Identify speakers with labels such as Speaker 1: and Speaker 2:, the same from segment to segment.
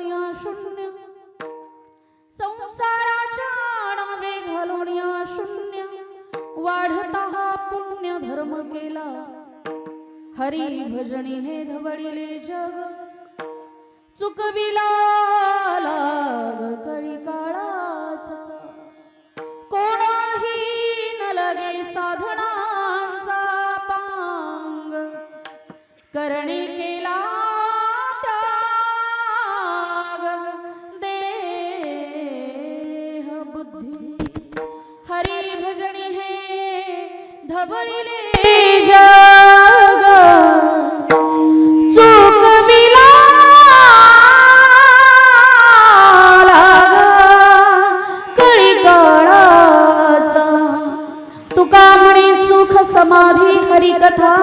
Speaker 1: घालूनिया शून्य संसाराच्या नावे घालूनिया शून्य वाढता हा पुण्य धर्म केला हरी भजनी हे धवळीले जग चुकविला लाग कळी काळाचा कोणाही न लगे साधनांचा पांग करणे केला त्याग देह बुद्धी हरी भजनी हे धवळीले जग चुकविला कळी काळाचा तुका म्हणे सुख समाधी हरिकथा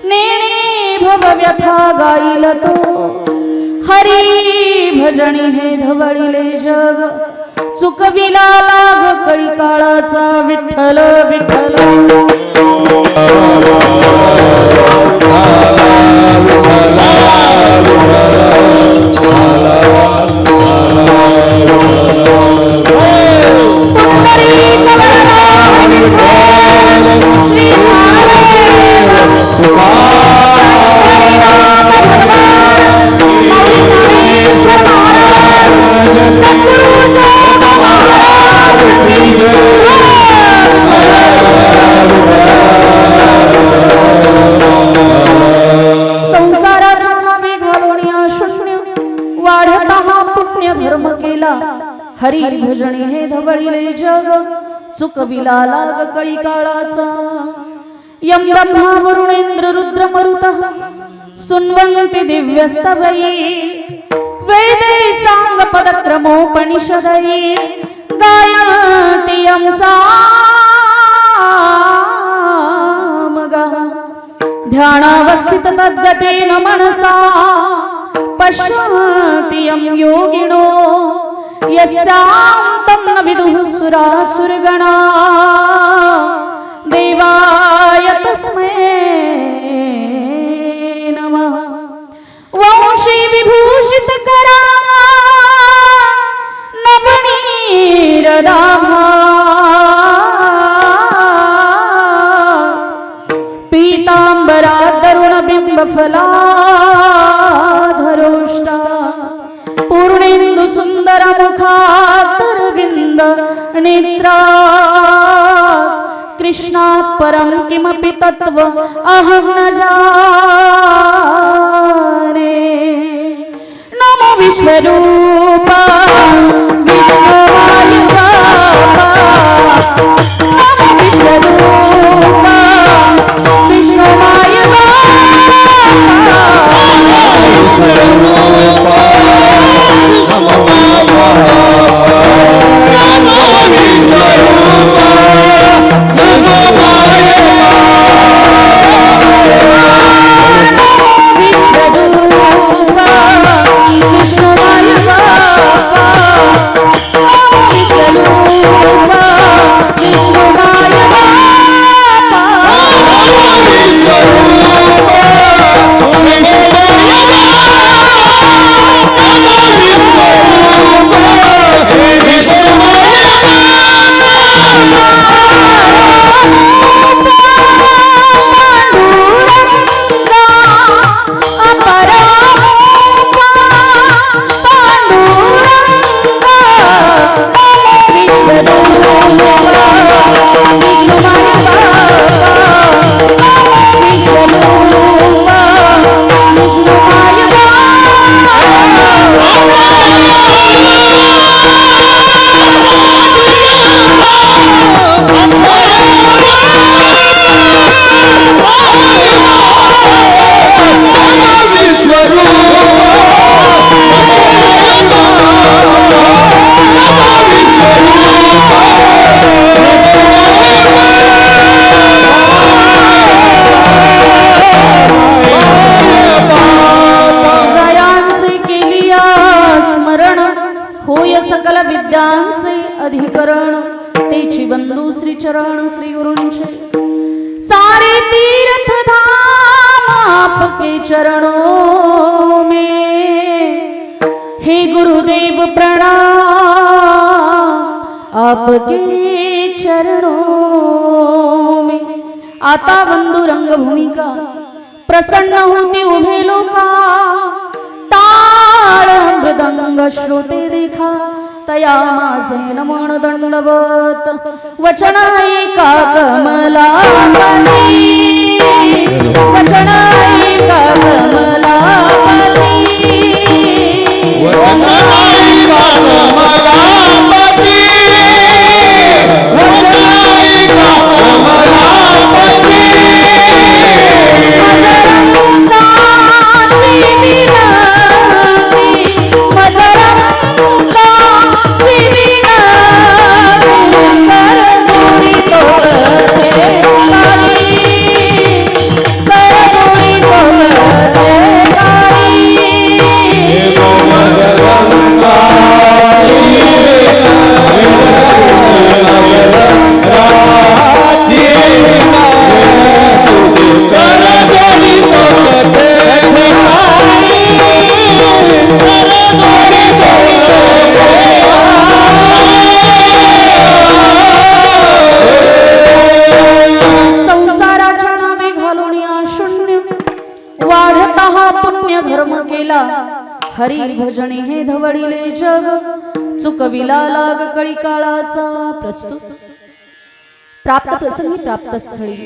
Speaker 1: नेणे भव व्यथा गाईल तो हरी भजनी हे धवळीले जग चुकविला लाग कळी काळाचा विठ्ठल विठ्ठल हरी भजनी हे धवळीले जग चुकविला लाग कळी काळाचा यम ब्रह्मा वरुणेंद्र रुद्र मरुतः सुन्वन्ति दिव्यस्तवै वेदै सांग पदक्रमोपनिषदै गायन्ति यं सामगा ध्यानावस्थित तद्गतेन मनसा पश्यन्ति यं योगिनो यस्यान्तं न विदुः सुरासुरगणा देवाय तस्मै नमः वंशी विभूषित करा नवनीरदाभा पीतांबरा तरुण बिंब फलाधरोष्टा पूर्णेन्दु सुंदर मुखातरविंद नेत्रा कृष्णात् परं किमपि तत्व अहं न जाने नमो विश्वरूपा विश्ववायुवा नमो विश्वरूपा विश्ववायुवा अधिकरण तेची बंधू श्री चरण श्री गुरुंचे सारे तीर्थ धाम आपके चरणों में हे गुरुदेव प्रणाम आपके चरणों में। आता बंधु रंग भूमिका प्रसन्न होती उभे लोका, टाळ मृदंग श्रोते देखा तया माझे नमन दंडवत। वचन ऐका कमलापती, वचन ऐका कमलापती,
Speaker 2: वचन ऐका कमलापती, वचन ऐका कमलापती।
Speaker 1: मजरंगाची विनंती, मजरंगाची विनंती, करगोळी तोडते काळी, करगोळी तोडते काळी। संसाराच्या नावे घालून या शून्य वाढता हा पुण्य धर्म केला। हरी भजनी हे धवळीले जग, चुकविला लाग कळी काळाचा प्रस्तुत। प्राप्त प्रसंगी प्राप्त स्थळी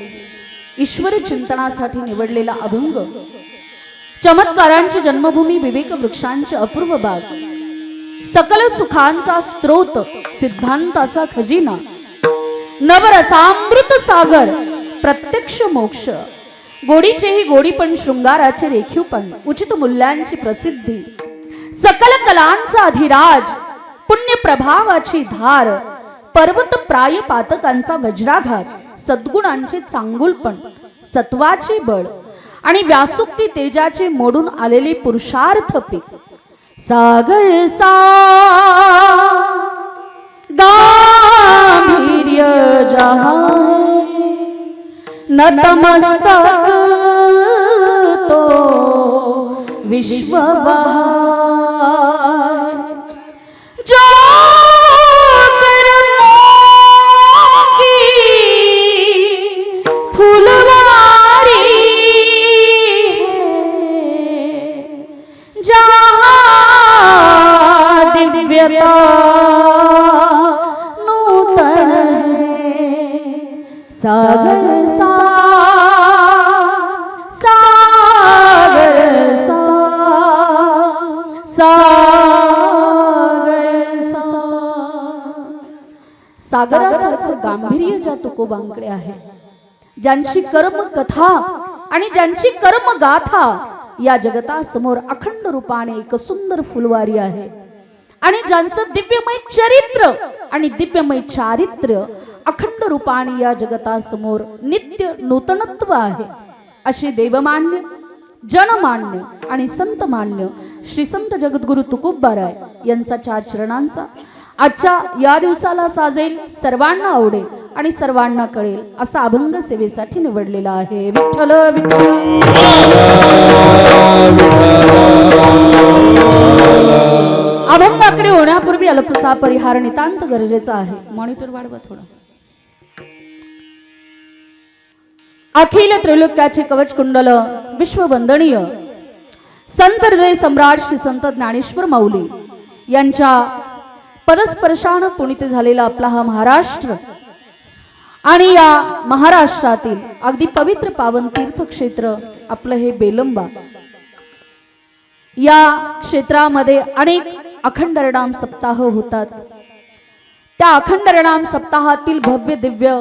Speaker 1: ईश्वर चिंतनासाठी निवडलेला अभंग, चमत्कारांची जन्मभूमी, विवेक वृक्षांचे अपूर्व बाग, सकल सुखांचा स्त्रोत, सिद्धांताचा खजिना, नवरसामृत सागर, प्रत्यक्ष मोक्ष, गोडीचेही गोडीपण, शृंगाराचे रेखीवपण, उचित मूल्यांची प्रसिद्धी, सकल कलांचा अधिराज, पुण्य प्रभावाची धार, पर्वत प्राय पातकांचा वज्राघात, सद्गुणांचे चांगुलपण, सत्वाचे बळ आणि व्यासुक्ती तेजाचे मोडून आलेले पुरुषार्थ पीक, सागर सा गांभीर्य जहां है, नतमस्तक तो विश्व बहार। जो कर्मों की फुलवारी है, जहाँ दिव्यता नूतन है, सागर सा, सागर सा, सागर सा। सागरासारखं गांभीर्य ज्या तुकोबांकडे आहे, ज्यांची कर्म कथा आणि ज्यांची कर्म गाथा या जगतासमोर अखंड रूपाने एक सुंदर फुलवारी आहे, आणि ज्यांचं दिव्यमय चरित्र आणि दिव्यमय चारित्र्य अखंड रूपाने या जगतासमोर नित्य नूतनत्व आहे, अशी देवमान्य, जनमान्य आणि संतमान्य श्री संत जगद्गुरु तुकोबाराय यांचा 4 चरणांचा आजच्या या दिवसाला साजेल, सर्वांना आवडेल आणि सर्वांना कळेल असा अभंग सेवेसाठी निवडलेला आहे। विठ्ठल विठ्ठल। अभंगाकडे होण्यापूर्वी अल्पसा परिहार नितांत गरजेचा आहे। मॉनिटर वाढवा थोडा। अखिल त्रैलोक्याचे कवच कुंडल, विश्ववंदनीय संत हृदय सम्राट श्री संत ज्ञानेश्वर माऊली यांच्या पदस्पर्शानं पुनित झालेला आपला हा महाराष्ट्र, आणि या महाराष्ट्रातील अगदी पवित्र पावन तीर्थक्षेत्र आपलं हे बेलंबा, या क्षेत्रामध्ये अनेक अखंड हरिनाम सप्ताह होतात। त्या अखंड हरिनाम सप्ताहातील भव्य दिव्य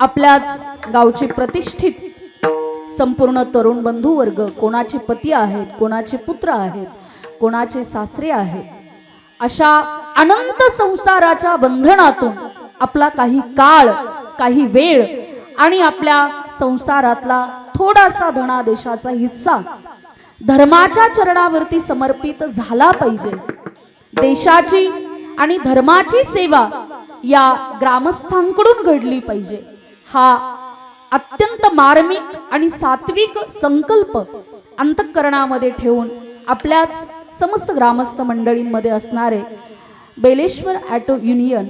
Speaker 1: आपल्याच गावचे प्रतिष्ठित संपूर्ण तरुण बंधू वर्ग, कोणाचे पती आहेत, कोणाचे पुत्र आहेत, कोणाचे सासरे आहेत, अशा अनंत संसाराच्या बंधनातून आपला काही काळ, काही वेळ आणि आपल्या संसारातला थोडासा धनादेशाचा हिस्सा धर्माच्या चरणावरती समर्पित झाला पाहिजे। देशाची आणि धर्माची सेवा या ग्रामस्थांकडून घडली पाहिजे, हा अत्यंत मार्मिक आणि सात्विक संकल्प अंतःकरणामध्ये ठेवून आपल्याच समस्त ग्रामस्थ मंडळींमध्ये असणारे बेलेश्वर ॲटो युनियन